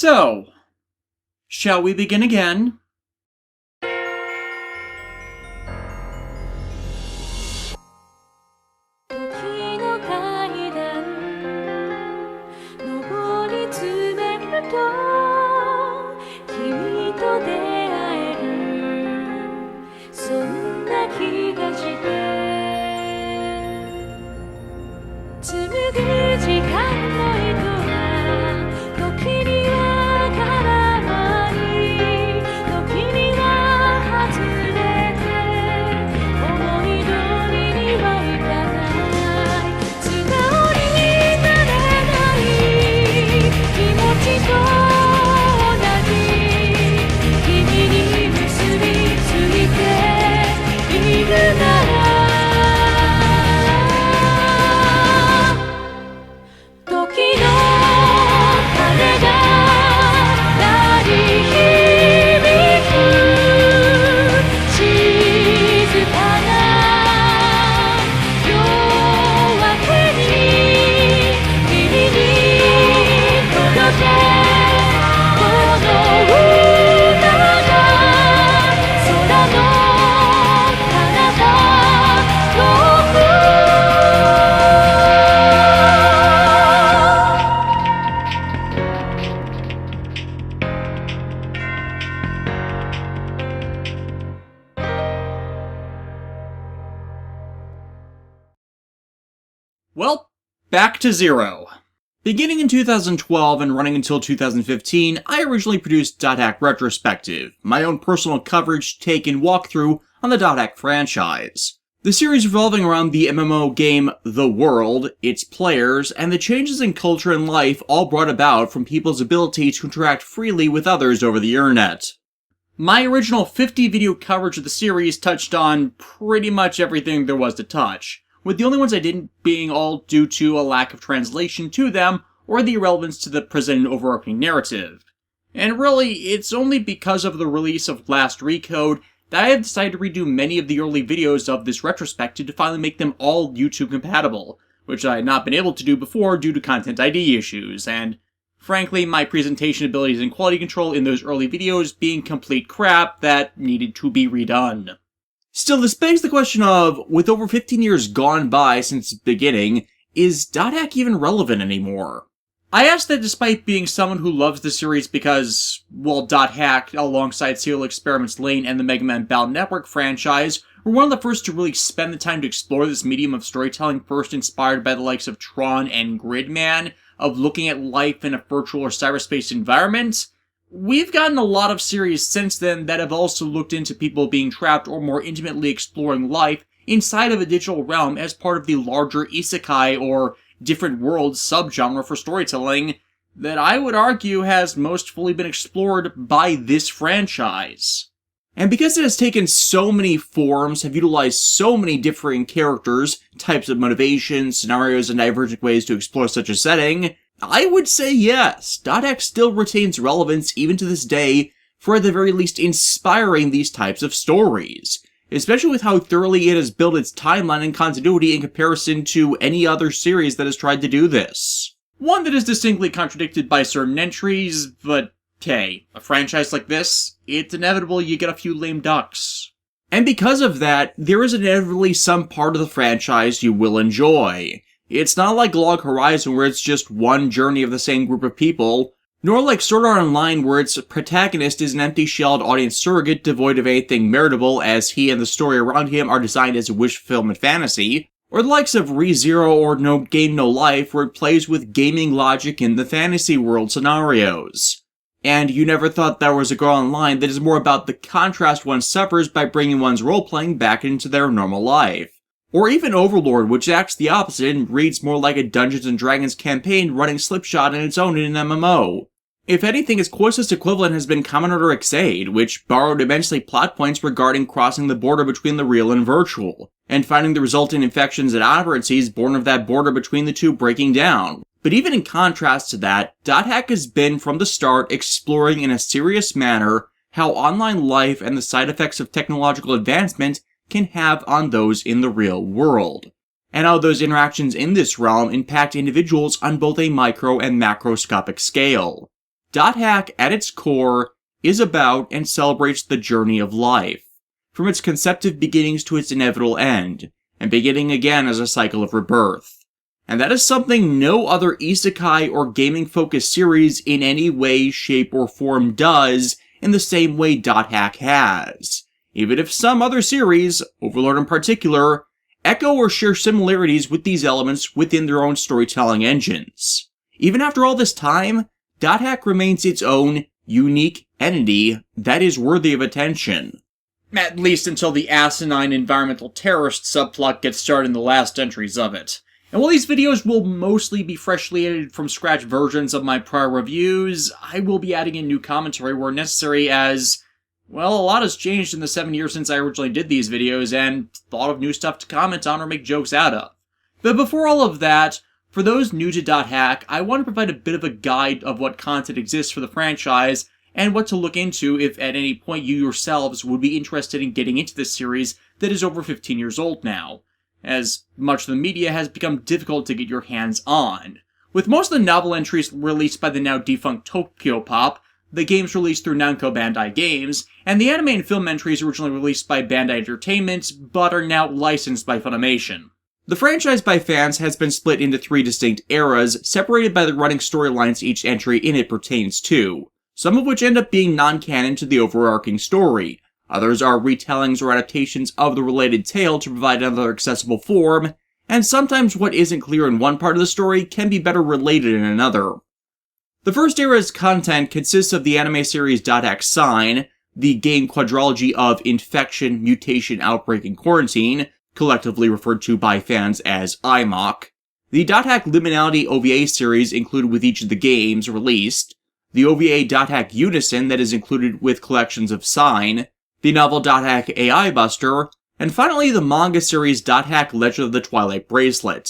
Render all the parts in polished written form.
So, shall we begin again? Well, back to zero. Beginning in 2012 and running until 2015, I originally produced .hack Retrospective, my own personal coverage, take, and walkthrough on the .hack franchise. The series revolving around the MMO game The World, its players, and the changes in culture and life all brought about from people's ability to interact freely with others over the internet. My original 50-video coverage of the series touched on pretty much everything there was to touch, with the only ones I didn't being all due to a lack of translation to them or the irrelevance to the presented overarching narrative. And really, it's only because of the release of Last Recode that I have decided to redo many of the early videos of this retrospective to finally make them all YouTube compatible, which I had not been able to do before due to content ID issues, and frankly, my presentation abilities and quality control in those early videos being complete crap that needed to be redone. Still, this begs the question of, with over 15 years gone by since its beginning, is .hack even relevant anymore? I ask that despite being someone who loves the series because, well, .hack, alongside Serial Experiments Lane and the Mega Man Battle Network franchise, were one of the first to really spend the time to explore this medium of storytelling first inspired by the likes of Tron and Gridman, of looking at life in a virtual or cyberspace environment. We've gotten a lot of series since then that have also looked into people being trapped or more intimately exploring life inside of a digital realm as part of the larger isekai or different worlds subgenre for storytelling that I would argue has most fully been explored by this franchise. And because it has taken so many forms, have utilized so many differing characters, types of motivations, scenarios, and divergent ways to explore such a setting, I would say yes, .hack still retains relevance even to this day for at the very least inspiring these types of stories, especially with how thoroughly it has built its timeline and continuity in comparison to any other series that has tried to do this. One that is distinctly contradicted by certain entries, but hey, a franchise like this, it's inevitable you get a few lame ducks. And because of that, there is inevitably some part of the franchise you will enjoy. It's not like Log Horizon where it's just one journey of the same group of people, nor like Sword Art Online where its protagonist is an empty-shelled audience surrogate devoid of anything meritable as he and the story around him are designed as a wish fulfillment fantasy, or the likes of ReZero or No Game No Life where it plays with gaming logic in the fantasy world scenarios. And you never thought there was a girl online that is more about the contrast one suffers by bringing one's role-playing back into their normal life. Or even Overlord, which acts the opposite and reads more like a Dungeons & Dragons campaign running slipshod on its own in an MMO. If anything, its closest equivalent has been Kamen Rider Xaid, which borrowed immensely plot points regarding crossing the border between the real and virtual, and finding the resultant infections and aberrancies born of that border between the two breaking down. But even in contrast to that, .hack has been from the start exploring in a serious manner how online life and the side effects of technological advancement can have on those in the real world, and how those interactions in this realm impact individuals on both a micro and macroscopic scale. Dot Hack, at its core, is about and celebrates the journey of life, from its conceptive beginnings to its inevitable end, and beginning again as a cycle of rebirth. And that is something no other isekai or gaming-focused series in any way, shape, or form does in the same way Dot Hack has. Even if some other series, Overlord in particular, echo or share similarities with these elements within their own storytelling engines. Even after all this time, Dot Hack remains its own, unique entity that is worthy of attention. At least until the asinine environmental terrorist subplot gets started in the last entries of it. And while these videos will mostly be freshly edited from scratch versions of my prior reviews, I will be adding in new commentary where necessary as, well, a lot has changed in the 7 years since I originally did these videos and thought of new stuff to comment on or make jokes out of. But before all of that, for those new to Dot Hack, I want to provide a bit of a guide of what content exists for the franchise and what to look into if at any point you yourselves would be interested in getting into this series that is over 15 years old now, as much of the media has become difficult to get your hands on. With most of the novel entries released by the now defunct Tokyopop, the games released through Namco Bandai Games, and the anime and film entries originally released by Bandai Entertainment, but are now licensed by Funimation. The franchise by fans has been split into 3 distinct eras, separated by the running storylines each entry in it pertains to, some of which end up being non-canon to the overarching story. Others are retellings or adaptations of the related tale to provide another accessible form, and sometimes what isn't clear in one part of the story can be better related in another. The first era's content consists of the anime series Dot Hack Sign, the game quadrilogy of Infection, Mutation, Outbreak, and Quarantine, collectively referred to by fans as IMOC, the Dot Hack Liminality OVA series included with each of the games released, the OVA Dot Hack Unison that is included with collections of Sign, the novel Dot Hack AI Buster, and finally the manga series Dot Hack Legend of the Twilight Bracelet.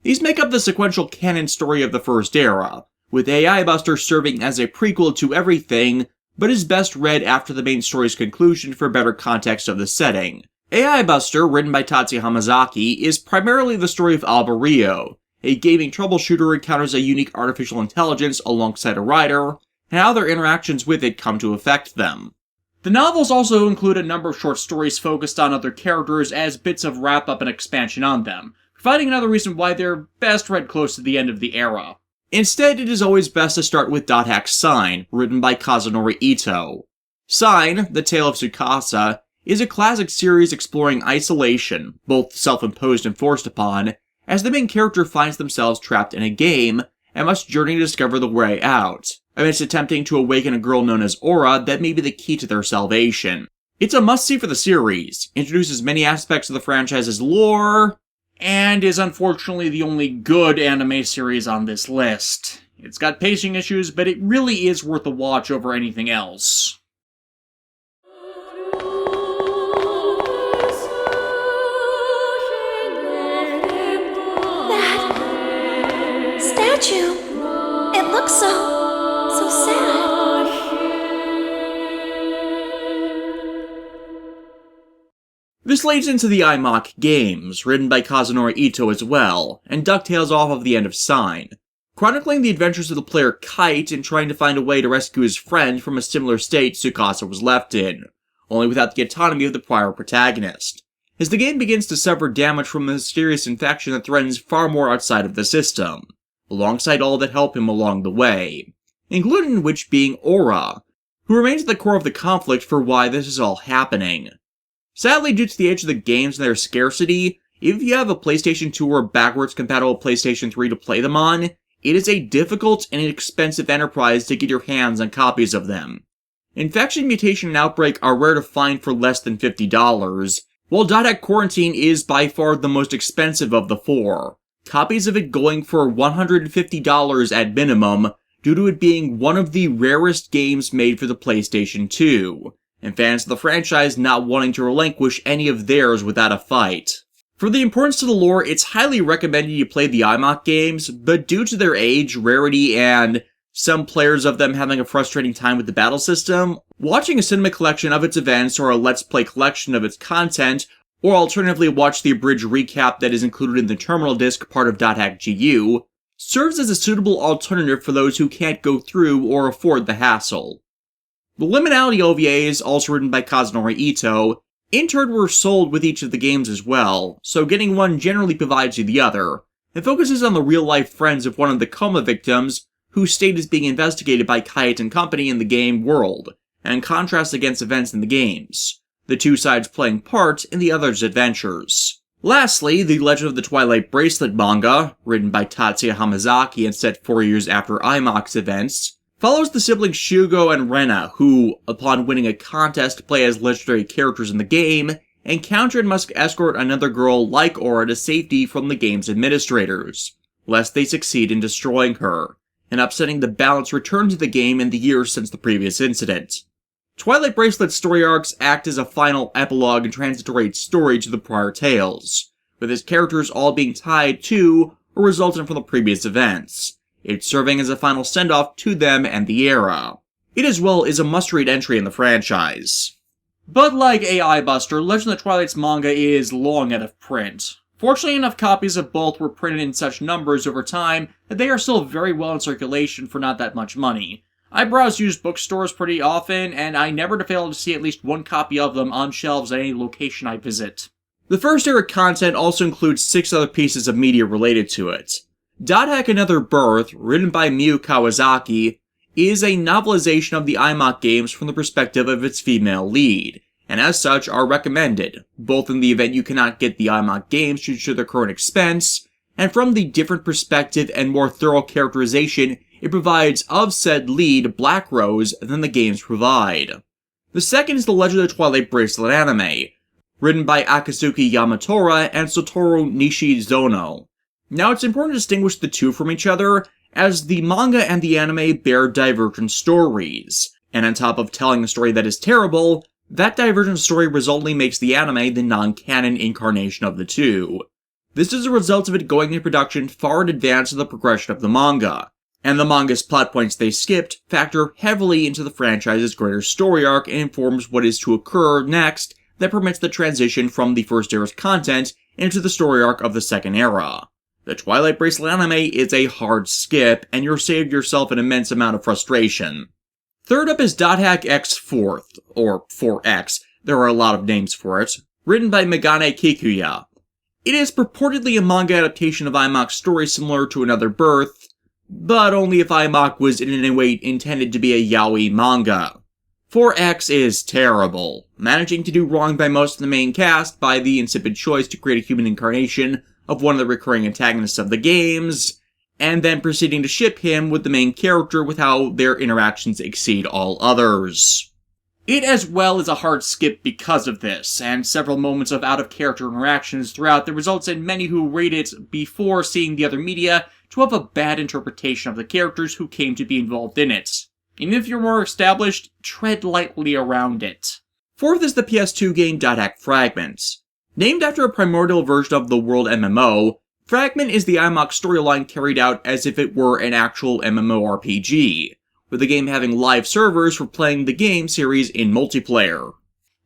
These make up the sequential canon story of the first era, with AI Buster serving as a prequel to everything, but is best read after the main story's conclusion for better context of the setting. AI Buster, written by Tatsuya Hamazaki, is primarily the story of Alberio, a gaming troubleshooter who encounters a unique artificial intelligence alongside a rider, and how their interactions with it come to affect them. The novels also include a number of short stories focused on other characters as bits of wrap-up and expansion on them, providing another reason why they're best read close to the end of the era. Instead, it is always best to start with Dot Hack Sign, written by Kazunori Ito. Sign, the Tale of Tsukasa, is a classic series exploring isolation, both self-imposed and forced upon, as the main character finds themselves trapped in a game, and must journey to discover the way out, amidst attempting to awaken a girl known as Aura that may be the key to their salvation. It's a must-see for the series, introduces many aspects of the franchise's lore, and is unfortunately the only good anime series on this list. It's got pacing issues, but it really is worth a watch over anything else. It looks so sad. This leads into the IMOC games, written by Kazunori Ito as well, and ducktails off of the end of Sign, chronicling the adventures of the player Kite in trying to find a way to rescue his friend from a similar state Tsukasa was left in, only without the autonomy of the prior protagonist, as the game begins to suffer damage from a mysterious infection that threatens far more outside of the system, alongside all that help him along the way, included in which being Aura, who remains at the core of the conflict for why this is all happening. Sadly, due to the age of the games and their scarcity, if you have a PlayStation 2 or backwards compatible PlayStation 3 to play them on, it is a difficult and expensive enterprise to get your hands on copies of them. Infection, Mutation, and Outbreak are rare to find for less than $50, while Dot Hack Quarantine is by far the most expensive of the 4. Copies of it going for $150 at minimum, due to it being one of the rarest games made for the PlayStation 2, and fans of the franchise not wanting to relinquish any of theirs without a fight. For the importance to the lore, it's highly recommended you play the IMOC games, but due to their age, rarity, and some players of them having a frustrating time with the battle system, watching a cinema collection of its events or a Let's Play collection of its content, or alternatively watch the abridged recap that is included in the terminal disc part of Dot Hack GU, serves as a suitable alternative for those who can't go through or afford the hassle. The Liminality OVAs, also written by Kazunori Ito, in turn were sold with each of the games as well, so getting one generally provides you the other. It focuses on the real-life friends of one of the coma victims, whose state is being investigated by Kite and company in the game world, and contrasts against events in the games, the two sides playing part in the other's adventures. Lastly, The Legend of the Twilight Bracelet manga, written by Tatsuya Hamazaki and set 4 years after IMOC's events, follows the siblings Shugo and Rena, who, upon winning a contest to play as legendary characters in the game, encounter and must escort another girl like Aura to safety from the game's administrators, lest they succeed in destroying her, and upsetting the balance returned to the game in the years since the previous incident. Twilight Bracelet's story arcs act as a final epilogue and transitory story to the prior tales, with its characters all being tied to or resultant from the previous events, it serving as a final send-off to them and the era. It as well is a must-read entry in the franchise. But like AI Buster, Legend of the Twilight's manga is long out of print. Fortunately, enough copies of both were printed in such numbers over time that they are still very well in circulation for not that much money. I browse used bookstores pretty often, and I never fail to see at least one copy of them on shelves at any location I visit. The first era content also includes 6 other pieces of media related to it. Dot Hack Another Birth, written by Miyu Kawasaki, is a novelization of the IMOC games from the perspective of its female lead, and as such are recommended, both in the event you cannot get the IMOC games due to their current expense, and from the different perspective and more thorough characterization it provides of said lead, Black Rose, than the games provide. The second is the Legend of the Twilight Bracelet anime, written by Akatsuki Yamatora and Satoru Nishizono. Now it's important to distinguish the two from each other, as the manga and the anime bear divergent stories, and on top of telling a story that is terrible, that divergent story resultantly makes the anime the non-canon incarnation of the two. This is a result of it going into production far in advance of the progression of the manga, and the manga's plot points they skipped factor heavily into the franchise's greater story arc and informs what is to occur next that permits the transition from the first era's content into the story arc of the second era. The Twilight Bracelet anime is a hard skip, and you're saved yourself an immense amount of frustration. Third up is Dot Hack X 4th, or 4X, there are a lot of names for it, written by Megane Kikuya. It is purportedly a manga adaptation of IMOC's story similar to Another Birth, but only if IMOC was in any way intended to be a yaoi manga. 4X is terrible, managing to do wrong by most of the main cast by the insipid choice to create a human incarnation of one of the recurring antagonists of the games, and then proceeding to ship him with the main character with how their interactions exceed all others. It as well is a hard skip because of this, and several moments of out-of-character interactions throughout that results in many who rate it before seeing the other media to have a bad interpretation of the characters who came to be involved in it. Even if you're more established, tread lightly around it. Fourth is the PS2 game Dot Hack Fragment. Named after a primordial version of the World MMO, Fragment is the IMOC storyline carried out as if it were an actual MMORPG, with the game having live servers for playing the game series in multiplayer.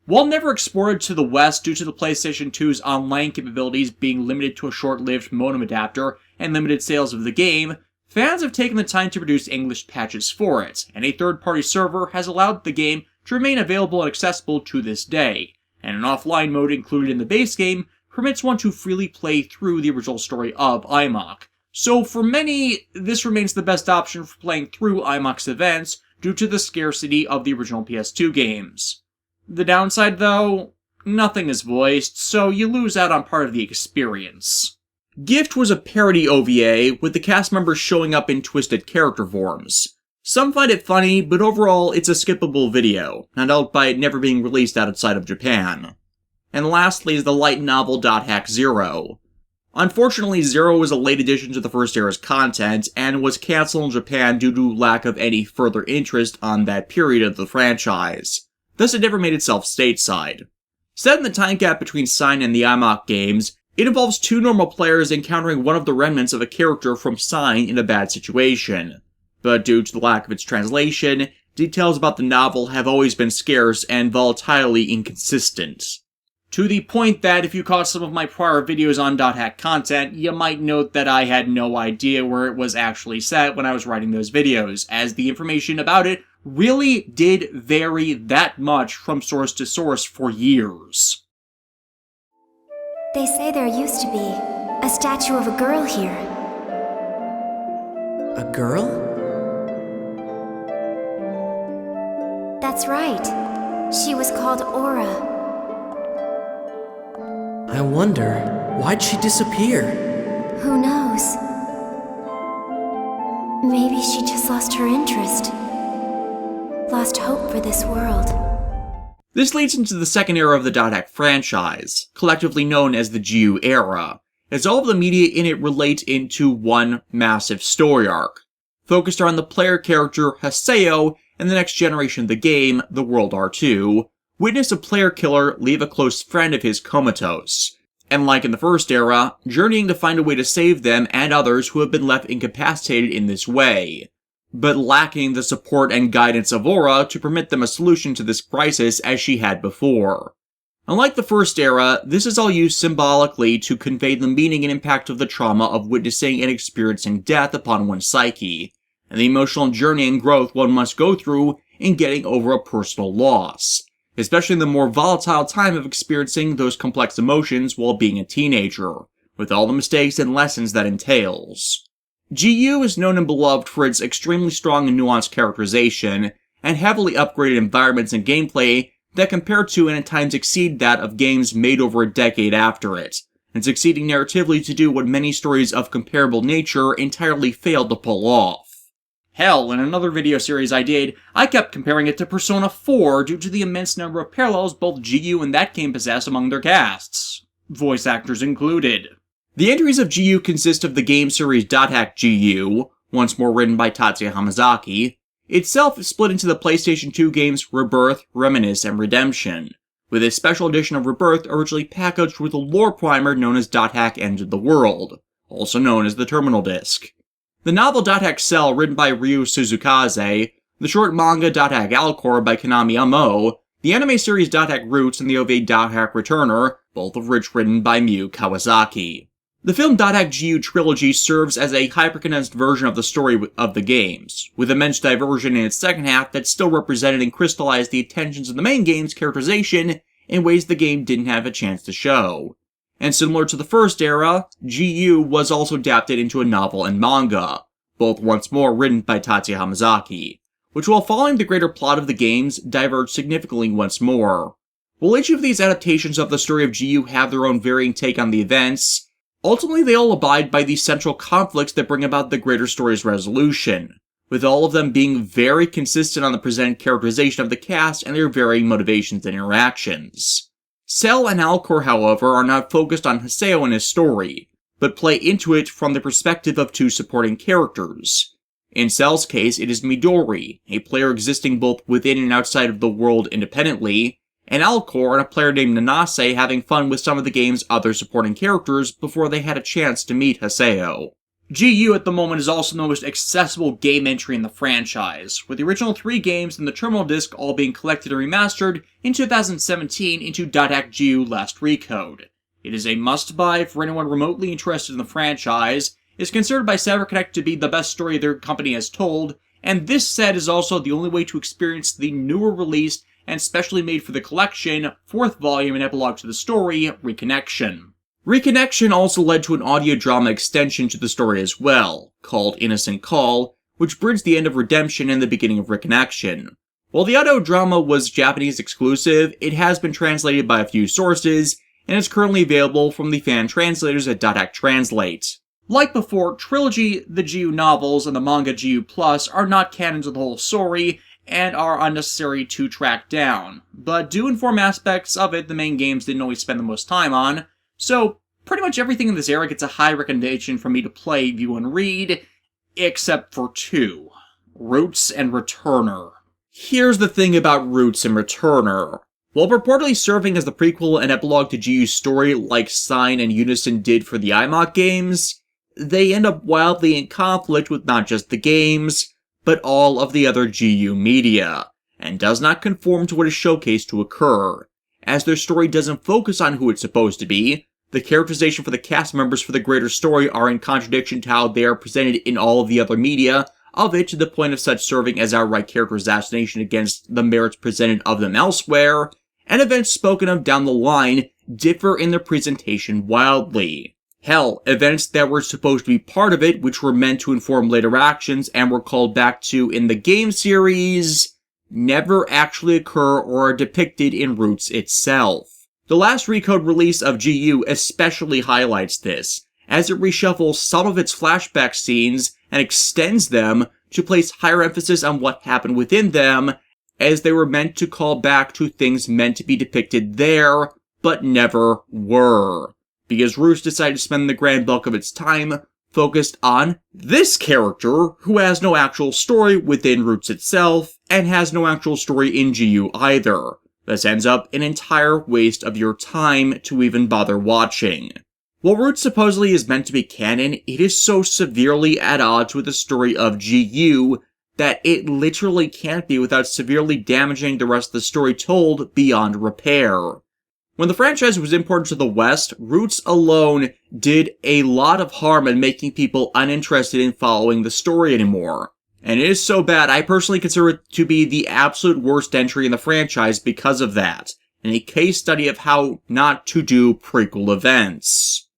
While never exported to the West due to the PlayStation 2's online capabilities being limited to a short-lived modem adapter and limited sales of the game, fans have taken the time to produce English patches for it, and a third-party server has allowed the game to remain available and accessible to this day, and an offline mode included in the base game permits one to freely play through the original story of IMOC. So for many, this remains the best option for playing through IMOC's events due to the scarcity of the original PS2 games. The downside though, nothing is voiced, so you lose out on part of the experience. Gift was a parody OVA, with the cast members showing up in twisted character forms. Some find it funny, but overall it's a skippable video, not helped by it never being released outside of Japan. And lastly is the light novel Dot Hack Zero. Unfortunately, Zero was a late addition to the first era's content, and was cancelled in Japan due to lack of any further interest on that period of the franchise. Thus it never made itself stateside. Set in the time gap between Sign and the IMOC games, it involves two normal players encountering one of the remnants of a character from Sign in a bad situation. But due to the lack of its translation, details about the novel have always been scarce and volatilely inconsistent. To the point that if you caught some of my prior videos on .hack content, you might note that I had no idea where it was actually set when I was writing those videos, as the information about it really did vary that much from source to source for years. They say there used to be a statue of a girl here. A girl? That's right. She was called Aura. I wonder, why'd she disappear? Who knows? Maybe she just lost her interest. Lost hope for this world. This leads into the second era of the .hack franchise, collectively known as the GU era, as all of the media in it relate into one massive story arc, focused around the player character Haseo and the next generation of the game, the World R2, witness a player killer leave a close friend of his comatose, and like in the first era, journeying to find a way to save them and others who have been left incapacitated in this way, but lacking the support and guidance of Aura to permit them a solution to this crisis as she had before. Unlike the first era, this is all used symbolically to convey the meaning and impact of the trauma of witnessing and experiencing death upon one's psyche, and the emotional journey and growth one must go through in getting over a personal loss, especially in the more volatile time of experiencing those complex emotions while being a teenager, with all the mistakes and lessons that entails. GU is known and beloved for its extremely strong and nuanced characterization, and heavily upgraded environments and gameplay that compare to and at times exceed that of games made over a decade after it, and succeeding narratively to do what many stories of comparable nature entirely failed to pull off. Hell, in another video series I did, I kept comparing it to Persona 4 due to the immense number of parallels both GU and that game possess among their casts, voice actors included. The entries of GU consist of the game series .hack GU, once more written by Tatsuya Hamazaki, itself split into the PlayStation 2 games Rebirth, Reminisce, and Redemption, with a special edition of Rebirth originally packaged with a lore primer known as .hack End of the World, also known as the Terminal Disc. The novel .hack Cell, written by Ryu Suzukaze, the short manga .hack Alcor by Konami Amo, the anime series .hack Roots, and the OVA .hack Returner, both of which written by Miyu Kawasaki. The film .hack GU trilogy serves as a hyper-condensed version of the story of the games, with immense diversion in its second half that still represented and crystallized the intentions of the main game's characterization in ways the game didn't have a chance to show. And similar to the first era, GU was also adapted into a novel and manga, both once more written by Tatsuya Hamazaki, which while following the greater plot of the games, diverged significantly once more. While each of these adaptations of the story of GU have their own varying take on the events, ultimately they all abide by the central conflicts that bring about the greater story's resolution, with all of them being very consistent on the presented characterization of the cast and their varying motivations and interactions. Cell and Alcor, however, are not focused on Haseo and his story, but play into it from the perspective of two supporting characters. In Cell's case, it is Midori, a player existing both within and outside of the world independently, and Alcor, a player named Nanase, having fun with some of the game's other supporting characters before they had a chance to meet Haseo. GU at the moment is also the most accessible game entry in the franchise, with the original 3 games and the Terminal Disc all being collected and remastered in 2017 into .hack GU Last Recode. It is a must-buy for anyone remotely interested in the franchise, is considered by CyberConnect to be the best story their company has told, and this set is also the only way to experience the newer released and specially made for the collection 4th volume and epilogue to the story, Reconnection. Reconnection also led to an audio drama extension to the story as well, called Innocent Call, which bridged the end of Redemption and the beginning of Reconnection. While the audio drama was Japanese exclusive, it has been translated by a few sources, and is currently available from the fan translators at .hack Translate. Like before, Trilogy, the GU novels, and the manga GU Plus are not canon to the whole story, and are unnecessary to track down, but do inform aspects of it the main games didn't always spend the most time on, so pretty much everything in this era gets a high recommendation for me to play, view, and read, except for 2. Roots and Returner. Here's the thing about Roots and Returner. While purportedly serving as the prequel and epilogue to GU's story like Sign and Unison did for the IMOC games, they end up wildly in conflict with not just the games, but all of the other GU media, and does not conform to what is showcased to occur, as their story doesn't focus on who it's supposed to be. The characterization for the cast members for the greater story are in contradiction to how they are presented in all of the other media of it, to the point of such serving as outright character assassination against the merits presented of them elsewhere, and events spoken of down the line differ in their presentation wildly. Hell, events that were supposed to be part of it, which were meant to inform later actions and were called back to in the game series, never actually occur or are depicted in Roots itself. The last Recode release of GU especially highlights this, as it reshuffles some of its flashback scenes and extends them to place higher emphasis on what happened within them, as they were meant to call back to things meant to be depicted there, but never were. Because Roots decided to spend the grand bulk of its time focused on this character, who has no actual story within Roots itself, and has no actual story in GU either. This ends up an entire waste of your time to even bother watching. While Roots supposedly is meant to be canon, it is so severely at odds with the story of GU that it literally can't be without severely damaging the rest of the story told beyond repair. When the franchise was imported to the West, Roots alone did a lot of harm in making people uninterested in following the story anymore. And it is so bad, I personally consider it to be the absolute worst entry in the franchise because of that, and a case study of how not to do prequel events.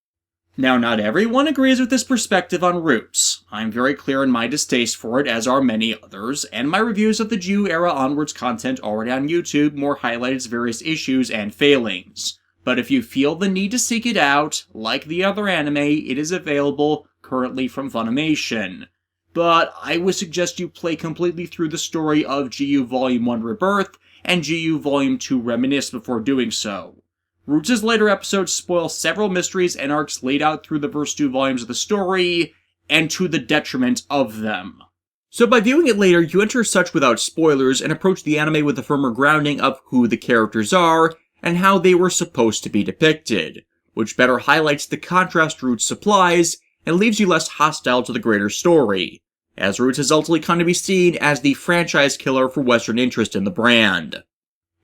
Now, not everyone agrees with this perspective on Roots. I'm very clear in my distaste for it, as are many others, and my reviews of the GU era onwards content already on YouTube more highlight its various issues and failings. But if you feel the need to seek it out, like the other anime, it is available currently from Funimation. But I would suggest you play completely through the story of GU Volume 1 Rebirth and GU Volume 2 Reminisce before doing so. Roots' later episodes spoil several mysteries and arcs laid out through the first 2 volumes of the story, and to the detriment of them. So by viewing it later, you enter such without spoilers and approach the anime with a firmer grounding of who the characters are and how they were supposed to be depicted, which better highlights the contrast Roots supplies and leaves you less hostile to the greater story, as Roots has ultimately come to be seen as the franchise killer for Western interest in the brand.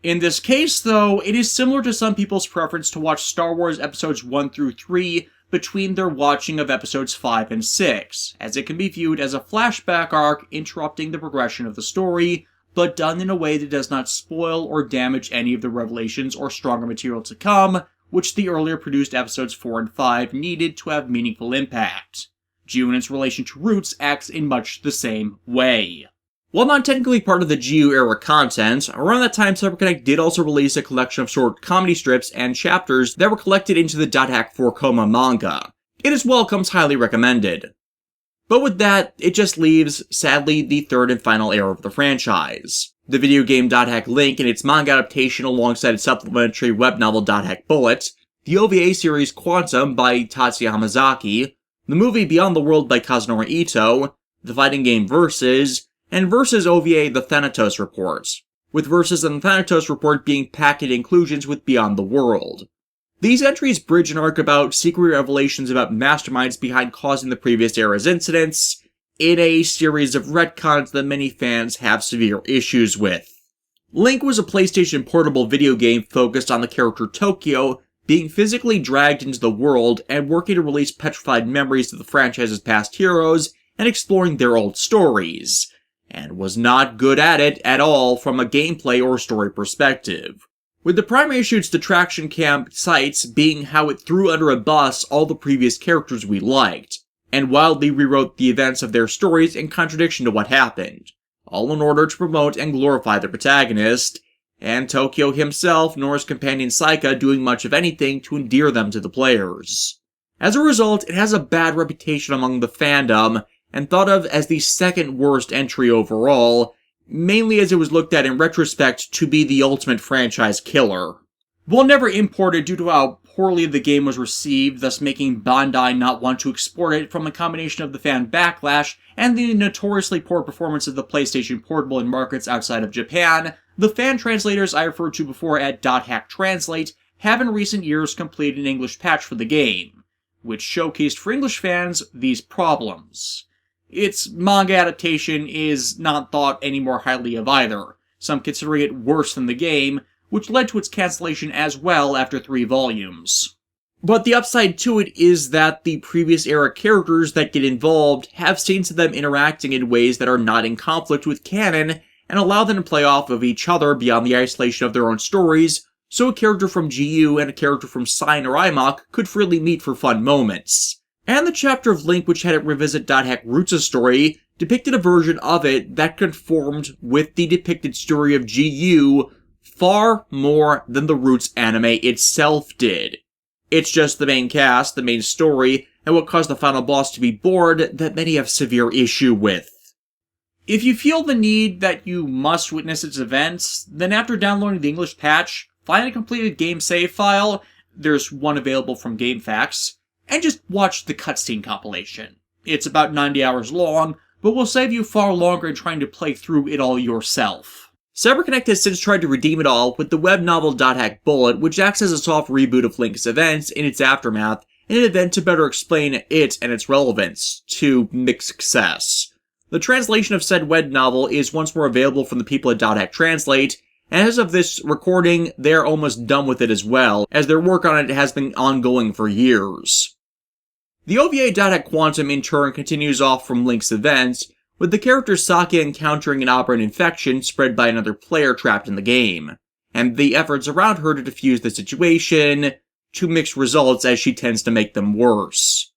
In this case, though, it is similar to some people's preference to watch Star Wars Episodes 1 through 3 between their watching of Episodes 5 and 6, as it can be viewed as a flashback arc interrupting the progression of the story, but done in a way that does not spoil or damage any of the revelations or stronger material to come, which the earlier produced Episodes 4 and 5 needed to have meaningful impact. GU in its relation to Roots acts in much the same way. While not technically part of the GU era content, around that time CyberConnect did also release a collection of short comedy strips and chapters that were collected into the .hack 4 Coma manga. It as well comes highly recommended. But with that, it just leaves, sadly, the third and final era of the franchise. The video game .hack Link and its manga adaptation alongside its supplementary web novel .hack Bullet, the OVA series Quantum by Tatsuya Hamazaki, the movie Beyond the World by Kazunori Ito, the fighting game Versus, and Versus OVA The Thanatos Report, with Versus and The Thanatos Report being packaged inclusions with Beyond the World. These entries bridge an arc about secret revelations about masterminds behind causing the previous era's incidents, in a series of retcons that many fans have severe issues with. Link was a PlayStation portable video game focused on the character Tokyo being physically dragged into the world and working to release petrified memories of the franchise's past heroes and exploring their old stories, and was not good at it at all from a gameplay or story perspective, with the primary issues to Traction Camp Sites being how it threw under a bus all the previous characters we liked, and wildly rewrote the events of their stories in contradiction to what happened, all in order to promote and glorify the protagonist, and Tokyo himself nor his companion Saika doing much of anything to endear them to the players. As a result, it has a bad reputation among the fandom, and thought of as the second worst entry overall, mainly as it was looked at in retrospect to be the ultimate franchise killer. While never imported due to how poorly the game was received, thus making Bandai not want to export it from a combination of the fan backlash and the notoriously poor performance of the PlayStation Portable in markets outside of Japan, the fan translators I referred to before at .hack Translate have in recent years completed an English patch for the game, which showcased for English fans these problems. Its manga adaptation is not thought any more highly of either, some considering it worse than the game, which led to its cancellation as well after 3 volumes. But the upside to it is that the previous era characters that get involved have scenes of them interacting in ways that are not in conflict with canon, and allow them to play off of each other beyond the isolation of their own stories, so a character from GU and a character from Sign or IMOC could freely meet for fun moments. And the chapter of Link which had it revisit .hack Roots' story depicted a version of it that conformed with the depicted story of GU far more than the Roots anime itself did. It's just the main cast, the main story, and what caused the final boss to be bored that many have severe issue with. If you feel the need that you must witness its events, then after downloading the English patch, find a completed game save file, there's one available from GameFAQs, and just watch the cutscene compilation. It's about 90 hours long, but will save you far longer in trying to play through it all yourself. CyberConnect has since tried to redeem it all with the web novel .hack Bullet, which acts as a soft reboot of Link's events in its aftermath, and an event to better explain it and its relevance, to mixed success. The translation of said web novel is once more available from the people at .hack Translate, and as of this recording, they're almost done with it as well, as their work on it has been ongoing for years. The OVA .hack Quantum in turn continues off from Link's events, with the character Saki encountering an aberrant infection spread by another player trapped in the game, and the efforts around her to defuse the situation to mixed results as she tends to make them worse.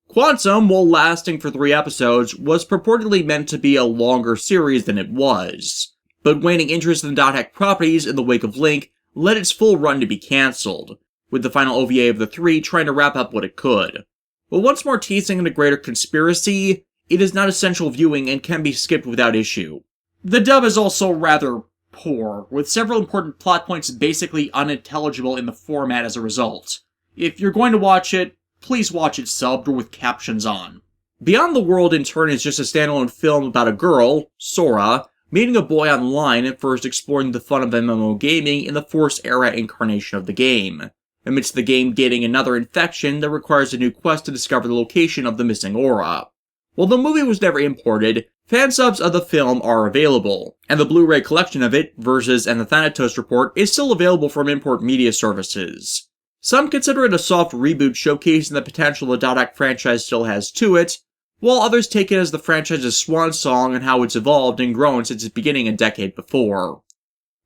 Quantum, while lasting for 3 episodes, was purportedly meant to be a longer series than it was, but waning interest in .hack properties in the wake of Link led its full run to be cancelled, with the final OVA of the 3 trying to wrap up what it could. But once more teasing in a greater conspiracy, it is not essential viewing and can be skipped without issue. The dub is also rather poor, with several important plot points basically unintelligible in the format as a result. If you're going to watch it, please watch it subbed or with captions on. Beyond the World in turn is just a standalone film about a girl, Sora, meeting a boy online and first exploring the fun of MMO gaming in the Force era incarnation of the game, amidst the game getting another infection that requires a new quest to discover the location of the missing aura. While the movie was never imported, fan subs of the film are available, and the Blu-ray collection of it, Versus and the Thanatos Report, is still available from import media services. Some consider it a soft reboot showcasing the potential the .hack franchise still has to it, while others take it as the franchise's swan song and how it's evolved and grown since its beginning a decade before.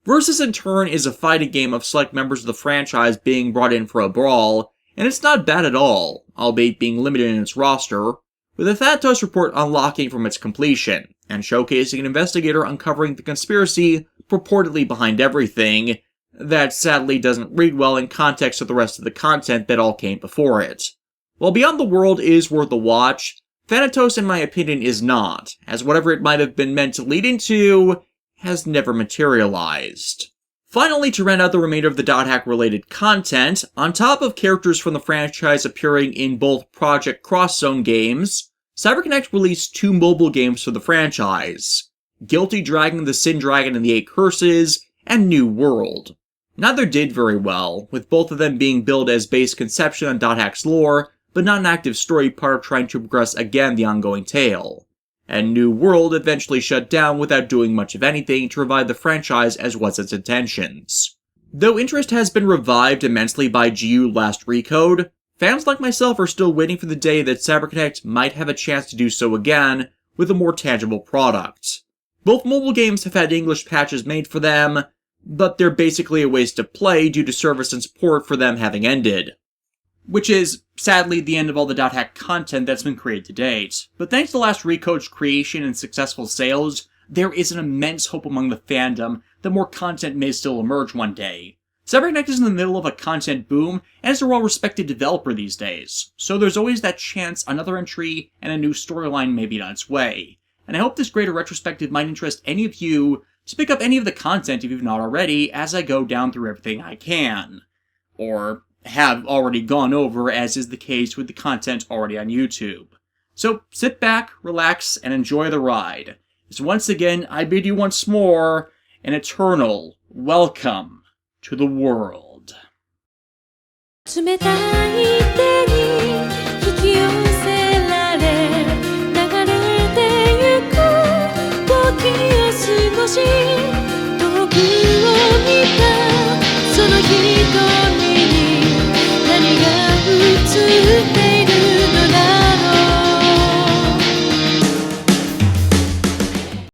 Versus in turn is a fighting game of select members of the franchise being brought in for a brawl, and it's not bad at all, albeit being limited in its roster, with the Thanatos Report unlocking from its completion, and showcasing an investigator uncovering the conspiracy purportedly behind everything, that sadly doesn't read well in context of the rest of the content that all came before it. While Beyond the World is worth a watch, Thanatos in my opinion is not, as whatever it might have been meant to lead into has never materialized. Finally, to round out the remainder of the .hack related content, on top of characters from the franchise appearing in both Project Crosszone games, CyberConnect released 2 mobile games for the franchise, Guilty Dragon, the Sin Dragon and the 8 Curses, and New World. Neither did very well, with both of them being billed as base conception on .hack's lore, but not an active story part of trying to progress again the ongoing tale. And New World eventually shut down without doing much of anything to revive the franchise as was its intentions. Though interest has been revived immensely by GU Last Recode, fans like myself are still waiting for the day that CyberConnect might have a chance to do so again with a more tangible product. Both mobile games have had English patches made for them, but they're basically a waste of play due to service and support for them having ended. Which is, sadly, the end of all the .hack content that's been created to date. But thanks to Last Recode's creation and successful sales, there is an immense hope among the fandom that more content may still emerge one day. CyberConnect is in the middle of a content boom, and is a well-respected developer these days, so there's always that chance another entry and a new storyline may be on its way. And I hope this greater retrospective might interest any of you to pick up any of the content if you've not already, as I go down through everything I can. Or have already gone over, as is the case with the content already on YouTube. So sit back, relax, and enjoy the ride. As once again, I bid you once more an eternal welcome to the world. 冷たい手に引き寄せられ流れてゆく時を過ごし遠くを見た心